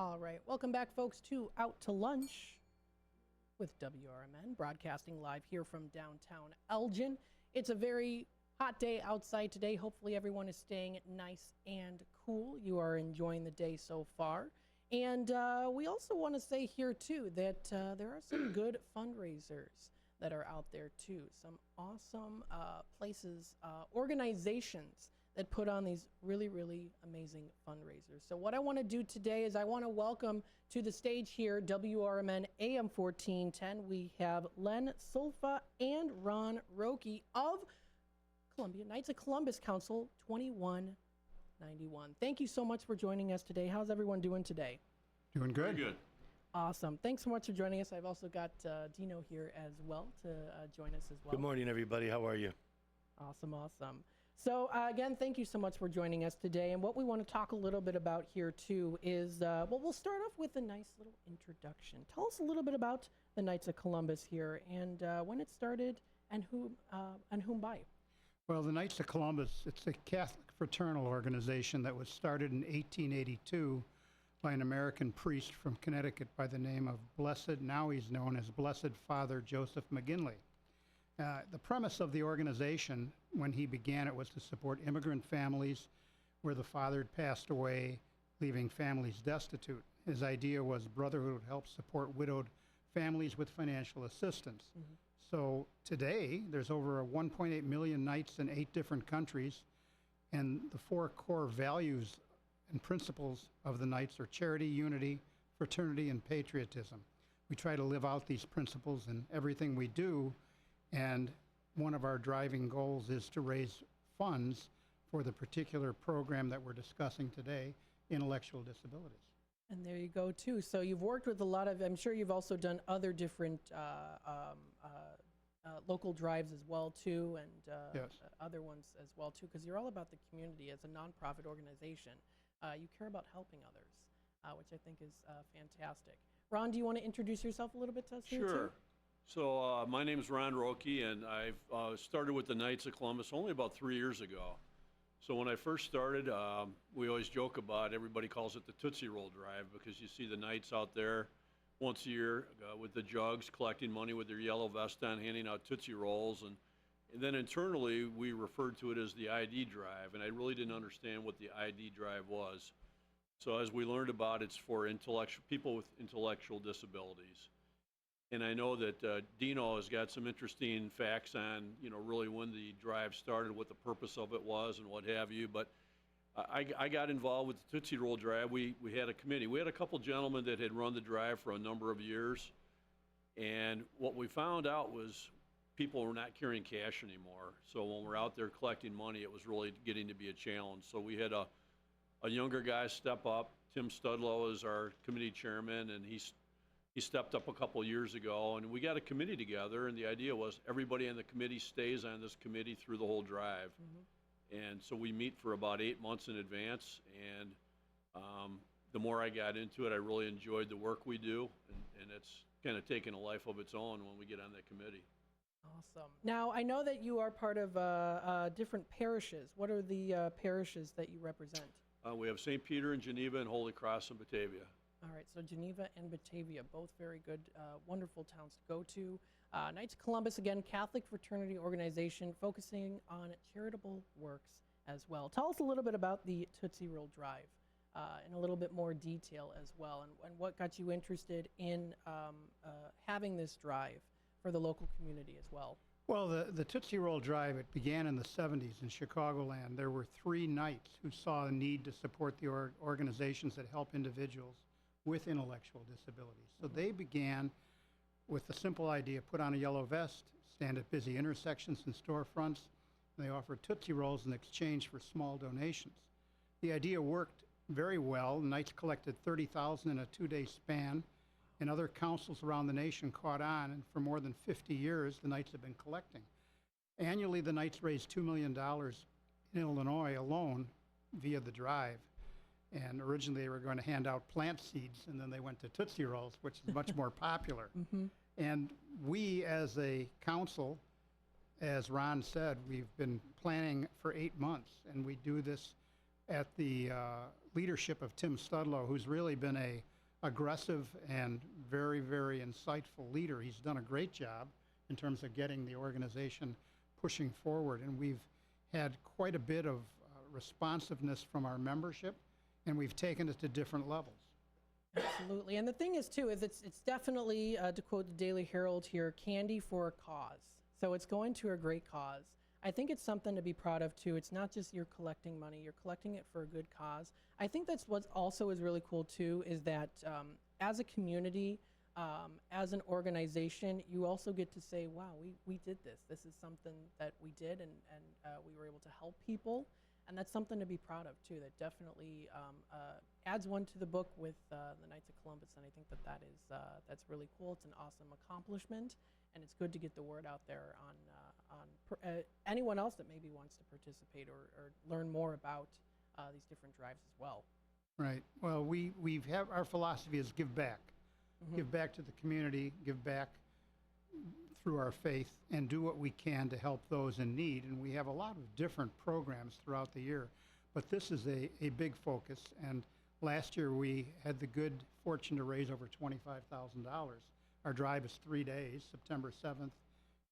All right, welcome back, folks, to Out to Lunch with WRMN, broadcasting live here from downtown Elgin. It's a very hot day outside today. Hopefully everyone is staying nice and cool. You are enjoying the day so far. And we also want to say here, too, that there are some good fundraisers that are out there, too. Some awesome places, organizations that put on these really, really amazing fundraisers. So what I want to do today is I want to welcome to the stage here, WRMN AM 1410. We have Len Sulfa and Ron Roque of Columbia Knights of Columbus Council 2191. Thank you so much for joining us today. How's everyone doing today? Doing good. Very good. Awesome. Thanks so much for joining us. I've also got Dino here as well to join us as well. Good morning, everybody. How are you? Awesome, awesome. So again, thank you so much for joining us today. And what we want to talk a little bit about here too is, well, we'll start off with a nice little introduction. Tell us a little bit about the Knights of Columbus here and when it started and whom by. Well, the Knights of Columbus, it's a Catholic fraternal organization that was started in 1882 by an American priest from Connecticut by the name of now he's known as Blessed Father Joseph McGinley. The premise of the organization, when he began it, was to support immigrant families where the father had passed away, leaving families destitute. His idea was brotherhood would help support widowed families with financial assistance. Mm-hmm. So today, there's over 1.8 million Knights in 8 different countries, and the 4 core values and principles of the Knights are charity, unity, fraternity, and patriotism. We try to live out these principles in everything we do. And one of our driving goals is to raise funds for the particular program that we're discussing today, intellectual disabilities. And there you go, too. So you've worked with a lot of, I'm sure you've also done other different local drives as well, too, and yes. Other ones as well, too, because you're all about the community as a nonprofit organization. You care about helping others, which I think is fantastic. Ron, do you want to introduce yourself a little bit to us here, too? Sure. So my name is Ron Roque, and I've started with the Knights of Columbus only about 3 years ago. So when I first started, we always joke about, everybody calls it the Tootsie Roll Drive, because you see the Knights out there once a year with the jugs, collecting money with their yellow vest on, handing out Tootsie Rolls. And then internally, we referred to it as the ID Drive, and I really didn't understand what the ID Drive was. So as we learned about, it's for people with intellectual disabilities. And I know that Dino has got some interesting facts on, really when the drive started, what the purpose of it was, and what have you. But I got involved with the Tootsie Roll Drive. We had a committee. We had a couple gentlemen that had run the drive for a number of years. And what we found out was people were not carrying cash anymore. So when we're out there collecting money, it was really getting to be a challenge. So we had a younger guy step up. Tim Studlow is our committee chairman, and he stepped up a couple years ago, and we got a committee together, and the idea was everybody on the committee stays on this committee through the whole drive. Mm-hmm. And so we meet for about 8 months in advance, and the more I got into it, I really enjoyed the work we do, and it's kind of taken a life of its own when we get on that committee. Awesome. Now, I know that you are part of different parishes. What are the parishes that you represent? We have St. Peter in Geneva and Holy Cross in Batavia. All right, so Geneva and Batavia, both very good, wonderful towns to go to. Knights of Columbus, again, Catholic fraternity organization focusing on charitable works as well. Tell us a little bit about the Tootsie Roll Drive in a little bit more detail as well, and what got you interested in having this drive for the local community as well. Well, the Tootsie Roll Drive, it began in the 70s in Chicagoland. There were 3 Knights who saw a need to support the organizations that help individuals with intellectual disabilities. So they began with the simple idea, put on a yellow vest, stand at busy intersections and storefronts, and they offered Tootsie Rolls in exchange for small donations. The idea worked very well. The Knights collected 30,000 in a 2-day span, and other councils around the nation caught on, and for more than 50 years, the Knights have been collecting. Annually, the Knights raised $2 million in Illinois alone via the drive. And originally they were going to hand out plant seeds, and then they went to Tootsie Rolls, which is much more popular. Mm-hmm. And we as a council, as Ron said, we've been planning for 8 months, and we do this at the leadership of Tim Studlow, who's really been a aggressive and very, very insightful leader. He's done a great job in terms of getting the organization pushing forward, and we've had quite a bit of responsiveness from our membership, and we've taken it to different levels. Absolutely. And the thing is, too, is it's definitely, to quote the Daily Herald here, candy for a cause. So it's going to a great cause. I think it's something to be proud of, too. It's not just you're collecting money, you're collecting it for a good cause. I think that's what also is really cool, too, is that as a community, as an organization, you also get to say, wow, we did this. This is something that we did, and we were able to help people. And that's something to be proud of, too. That definitely adds one to the book with the Knights of Columbus, and I think that is that's really cool. It's an awesome accomplishment, and it's good to get the word out there on anyone else that maybe wants to participate or learn more about these different drives as well. Right. Well, we have our philosophy is give back. Mm-hmm. Give back to the community, give back through our faith, and do what we can to help those in need. And we have a lot of different programs throughout the year, but this is a big focus. And last year we had the good fortune to raise over $25,000. Our drive is 3 days, September 7th,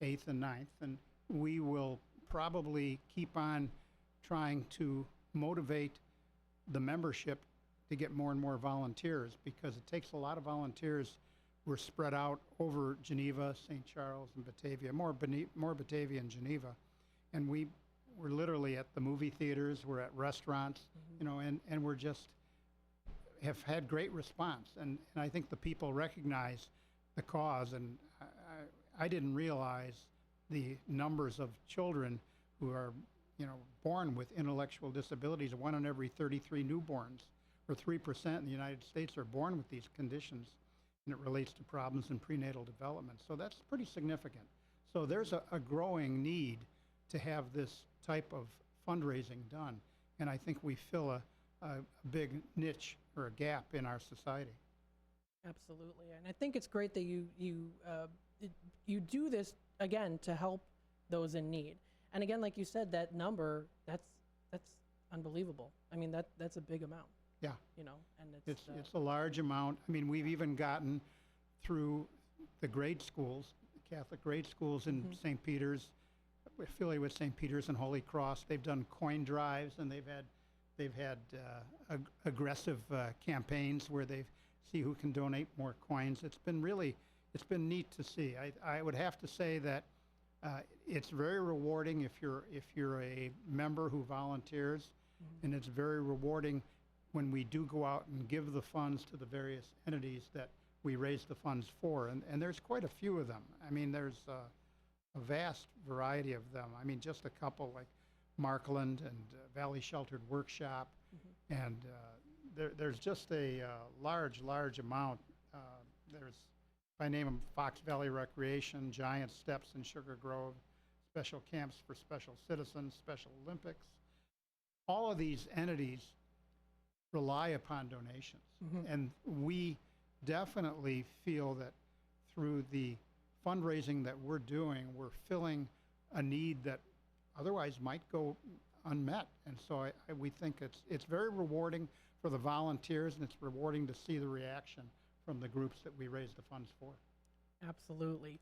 8th, and 9th, and we will probably keep on trying to motivate the membership to get more and more volunteers, because it takes a lot of volunteers. We're spread out over Geneva, St. Charles, and Batavia, more Batavia and Geneva. And we're literally at the movie theaters, we're at restaurants, you know, and we're just have had great response. And I think the people recognize the cause. And I didn't realize the numbers of children who are, you know, born with intellectual disabilities. 1 in every 33 newborns, or 3% in the United States, are born with these conditions, and it relates to problems in prenatal development. So that's pretty significant. So there's a growing need to have this type of fundraising done, and I think we fill a big niche or a gap in our society. Absolutely, and I think it's great that you do this again to help those in need. And again, like you said, that number that's unbelievable. I mean, that's a big amount. Yeah. You know, and It's a large amount. I mean, we've even gotten through the grade schools, Catholic grade schools in St. Peter's, affiliated with St. Peter's and Holy Cross. They've done coin drives, and they've had aggressive campaigns where they see who can donate more coins. It's been neat to see. I would have to say that it's very rewarding if you're a member who volunteers, and it's very rewarding when we do go out and give the funds to the various entities that we raise the funds for. And there's quite a few of them. I mean, there's a vast variety of them. I mean, just a couple like Markland and Valley Sheltered Workshop. And there's just a large amount. There's, if I name them, Fox Valley Recreation, Giant Steps in Sugar Grove, Special Camps for Special Citizens, Special Olympics. All of these entities rely upon donations. And we definitely feel that through the fundraising that we're doing, we're filling a need that otherwise might go unmet. And so we think it's very rewarding for the volunteers, and it's rewarding to see the reaction from the groups that we raise the funds for. Absolutely.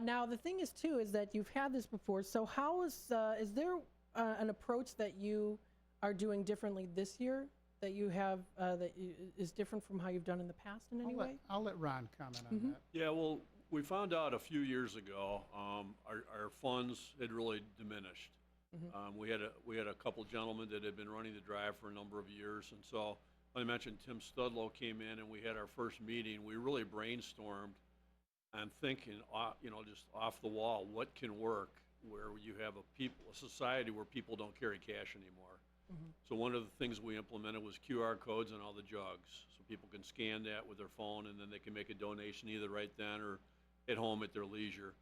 Now, the thing is, too, is that you've had this before. So how is there an approach that you are doing differently this year that you have is different from how you've done in the past in any way? I'll let Ron comment on that. Yeah, well, we found out a few years ago our funds had really diminished. We had a couple gentlemen that had been running the drive for a number of years, and so I mentioned Tim Studlow came in, and we had our first meeting. We really brainstormed and thinking, you know, just off the wall, what can work where you have a society where people don't carry cash anymore. So one of the things we implemented was QR codes on all the jugs, so people can scan that with their phone, and then they can make a donation either right then or at home at their leisure.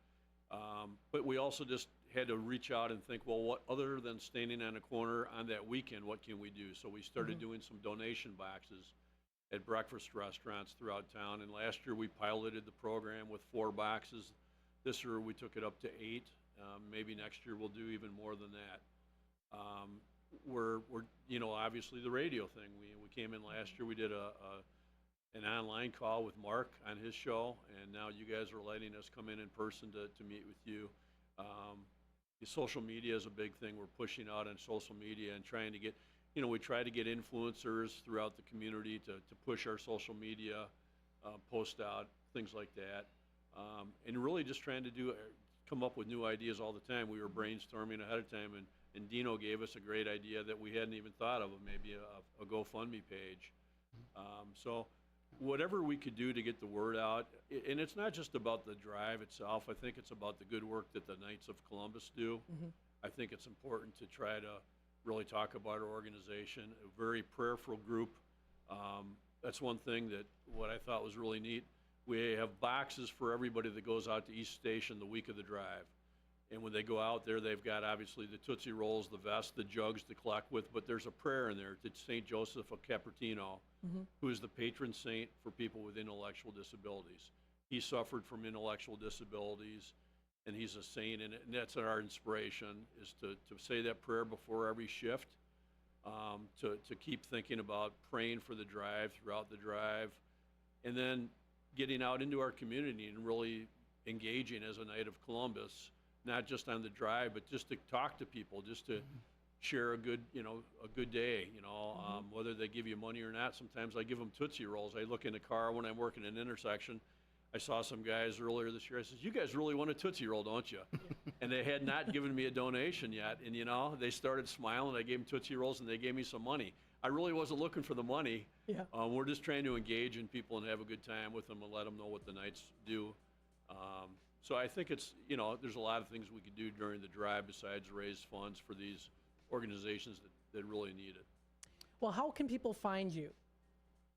But we also just had to reach out and think, well, what other than standing on a corner on that weekend, what can we do? So we started doing some donation boxes at breakfast restaurants throughout town. And last year we piloted the program with 4 boxes. This year we took it up to 8. Maybe next year we'll do even more than that. We're you know, obviously the radio thing. We came in last year. We did an online call with Mark on his show, and now you guys are letting us come in person to meet with you. The social media is a big thing. We're pushing out on social media and trying to get, we try to get influencers throughout the community to push our social media, post out, things like that. And really just trying to come up with new ideas all the time. We were brainstorming ahead of time, and Dino gave us a great idea that we hadn't even thought of maybe a GoFundMe page. So whatever we could do to get the word out, and it's not just about the drive itself. I think it's about the good work that the Knights of Columbus do. I think it's important to try to really talk about our organization, a very prayerful group. That's one thing that what I thought was really neat. We have boxes for everybody that goes out to East Station the week of the drive. And when they go out there, they've got obviously the Tootsie Rolls, the vest, the jugs to collect with, but there's a prayer in there to St. Joseph of Cupertino, who is the patron saint for people with intellectual disabilities. He suffered from intellectual disabilities, and he's a saint, and that's our inspiration, is to say that prayer before every shift, to keep thinking about praying for the drive, throughout the drive, and then getting out into our community and really engaging as a Knight of Columbus, not just on the drive, but just to talk to people, just to share a good day, whether they give you money or not. Sometimes I give them Tootsie Rolls. I look in the car when I'm working an intersection. I saw some guys earlier this year. I said, "You guys really want a Tootsie Roll, don't you?" And they had not given me a donation yet. And, they started smiling. I gave them Tootsie Rolls, and they gave me some money. I really wasn't looking for the money. Yeah. We're just trying to engage in people and have a good time with them and let them know what the Knights do. So I think it's, there's a lot of things we could do during the drive besides raise funds for these organizations that really need it. Well, how can people find you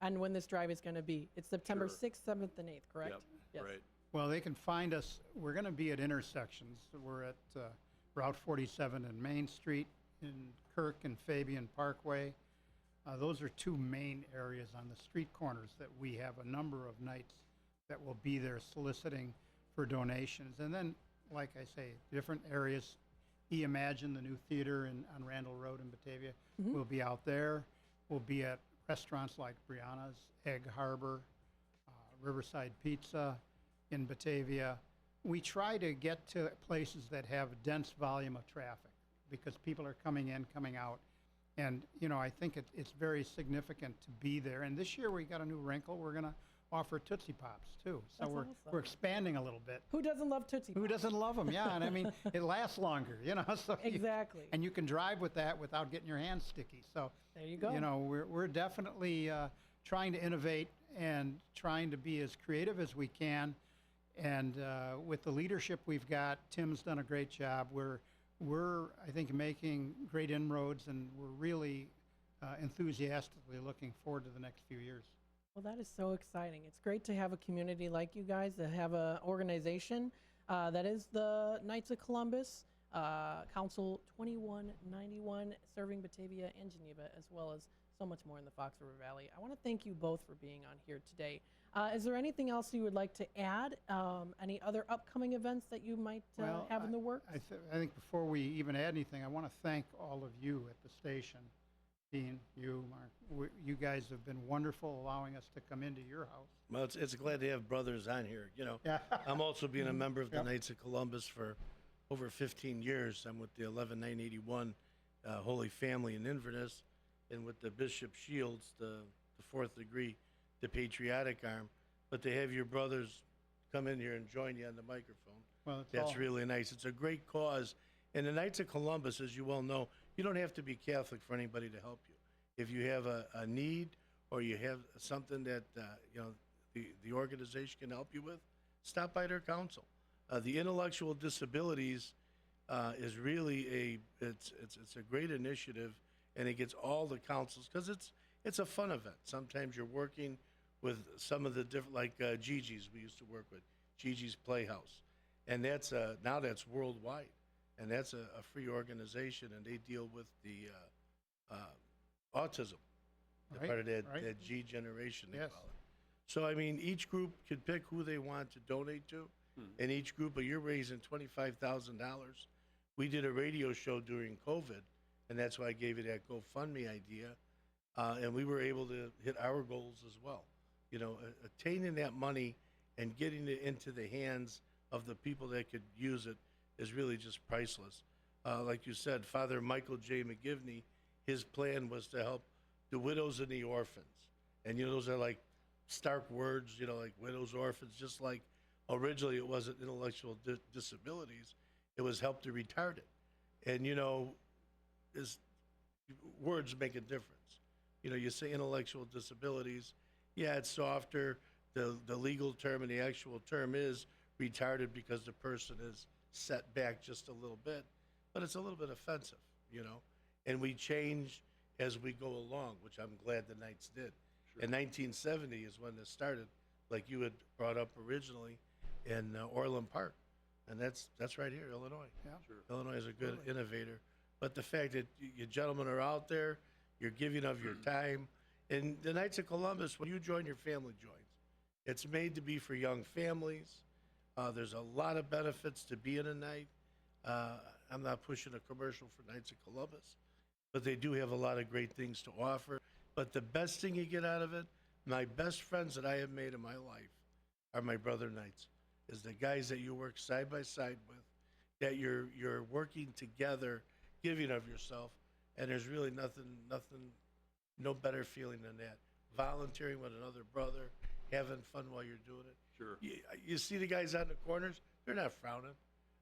and when this drive is going to be? It's September Sure. 6th, 7th, and 8th, correct? Yep, Yes. right. Well, they can find us. We're going to be at intersections. We're at Route 47 and Main Street, in Kirk and Fabian Parkway. Those are two main areas on the street corners that we have a number of nights that will be there soliciting for donations. And then, like I say, different areas. Imagine, the new theater on Randall Road in Batavia, will be out there. We'll be at restaurants like Brianna's, Egg Harbor, Riverside Pizza in Batavia. We try to get to places that have dense volume of traffic because people are coming in, coming out. And, I think it's very significant to be there. And this year we got a new wrinkle. We're going to offer Tootsie Pops, too. So That's we're awesome. expanding a little bit. Who doesn't love Tootsie Who Pops? doesn't love them? Yeah, and I mean, it lasts longer, so Exactly. and you can drive with that without getting your hands sticky. So, There you go. we're definitely trying to innovate and trying to be as creative as we can. And with the leadership we've got, Tim's done a great job. We're I think, making great inroads, and we're really enthusiastically looking forward to the next few years. Well, that is so exciting. It's great to have a community like you guys, to have an organization that is the Knights of Columbus, Council 2191, serving Batavia and Geneva, as well as so much more in the Fox River Valley. I want to thank you both for being on here today. Is there anything else you would like to add? Any other upcoming events that you might have in the works? I think before we even add anything, I want to thank all of you at the station. Dean, you, Mark, you guys have been wonderful allowing us to come into your house. Well, it's glad to have brothers on here. Yeah. I'm also being a member of the Yep. Knights of Columbus for over 15 years. I'm with the 11981 Holy Family in Inverness, and with the Bishop Shields, the fourth degree, the patriotic arm. But to have your brothers come in here and join you on the microphone, Well, that's really nice. It's a great cause. And the Knights of Columbus, as you well know, you don't have to be Catholic for anybody to help you. If you have a need or you have something that the organization can help you with, stop by their council. The intellectual disabilities is really it's a great initiative, and it gets all the councils because it's a fun event. Sometimes you're working with some of the different, like Gigi's we used to work with, Gigi's Playhouse, and that's now that's worldwide. And that's a free organization, and they deal with the autism, the Right, part of that right. G generation, they Yes. call it. So, I mean, each group could pick who they want to donate to, and each group, you're raising $25,000. We did a radio show during COVID, and that's why I gave you that GoFundMe idea, and we were able to hit our goals as well. you know, attaining that money and getting it into the hands of the people that could use it is really just priceless. Like you said, Father Michael J. McGivney, his plan was to help the widows and the orphans. And, you know, those are like stark words, you know, like widows, orphans, just like originally it wasn't intellectual disabilities, it was help the retarded. And, you know, words make a difference. You know, you say intellectual disabilities, yeah, it's softer. The legal term and the actual term is retarded because the person is set back just a little bit, but it's a little bit offensive, you know. And we change as we go along, which I'm glad the Knights did. Sure. In 1970 is when this started, like you had brought up originally, in Orland Park, and that's right here, Illinois. Yeah. Sure. Illinois is a good innovator, but the fact that you gentlemen are out there, you're giving of your time, and the Knights of Columbus, when you join, your family joins. It's made to be for young families. There's a lot of benefits to being a Knight. I'm not pushing a commercial for Knights of Columbus, but they do have a lot of great things to offer. But the best thing you get out of it, my best friends that I have made in my life are my brother Knights, is the guys that you work side by side with, that you're working together, giving of yourself, and there's really no better feeling than that. Volunteering with another brother, having fun while you're doing it. Sure. You see the guys on the corners, they're not frowning.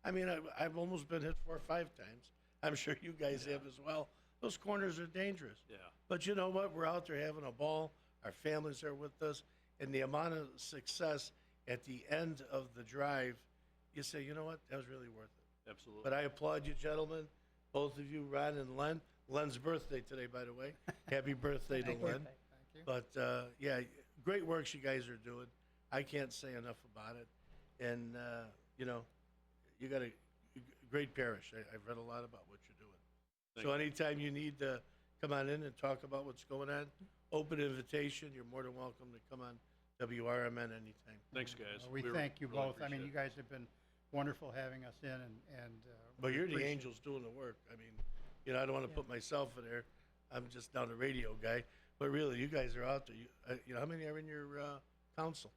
I mean, I've almost been hit 4 or 5 times. I'm sure you guys have as well. Those corners are dangerous. Yeah. But you know what? We're out there having a ball. Our families are with us. And the amount of success at the end of the drive, you say, you know what? That was really worth it. Absolutely. But I applaud you, gentlemen, both of you, Ron and Len. Len's birthday today, by the way. Happy birthday to Len. Thank you. But, yeah, great works you guys are doing. I can't say enough about it. And, you know, you got a great parish. I've read a lot about what you're doing. Thank So you. anytime you need to come on in and talk about what's going on, open invitation. You're more than welcome to come on WRMN anytime. Thanks, guys. We really- thank you really both. I mean, appreciate you it. guys have been wonderful having us in, and But we you're the appreciate- angels doing the work. I mean, you know, I don't want to put myself in there. I'm just down the radio guy. But really, you guys are out there. You know, how many are in your council?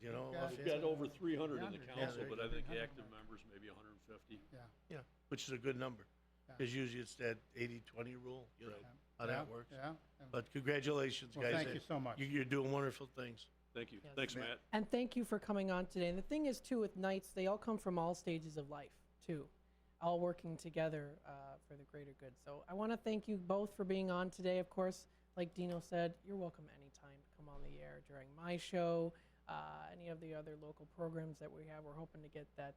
You know, We've got- We've got over 300 in the 300. council, there you but I go. think 300 active mark. members maybe 150. Yeah. yeah, which is a good number. Yeah. Because usually it's that 80-20 rule, you know, Right. how Yeah, that works. Yeah. But congratulations, Well, guys. thank you so much. You're doing wonderful things. Thank you. Yes. Thanks, Matt. Matt. And thank you for coming on today. And the thing is, too, with Knights, they all come from all stages of life, too, all working together for the greater good. So I want to thank you both for being on today. Of course, like Dino said, you're welcome anytime to come on the air during my show, any of the other local programs that we have. We're hoping to get that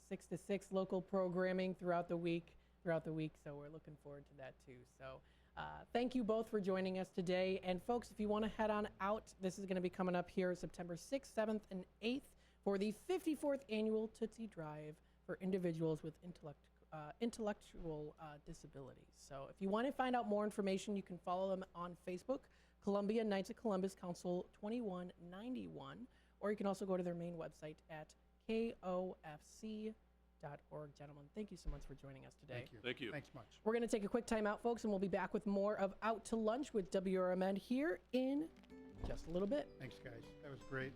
6 to 6 local programming throughout the week. So we're looking forward to that, too. So thank you both for joining us today. And folks, if you want to head on out, this is going to be coming up here September 6th, 7th, and 8th for the 54th annual Tootsie Drive for individuals with intellectual disabilities. So if you want to find out more information, you can follow them on Facebook, Columbia Knights of Columbus Council 2191, or you can also go to their main website at kofc.org. Gentlemen, thank you so much for joining us today. Thank you. Thank you. Thanks much. We're going to take a quick time out, folks, and we'll be back with more of Out to Lunch with WRMN here in just a little bit. Thanks, guys. That was great.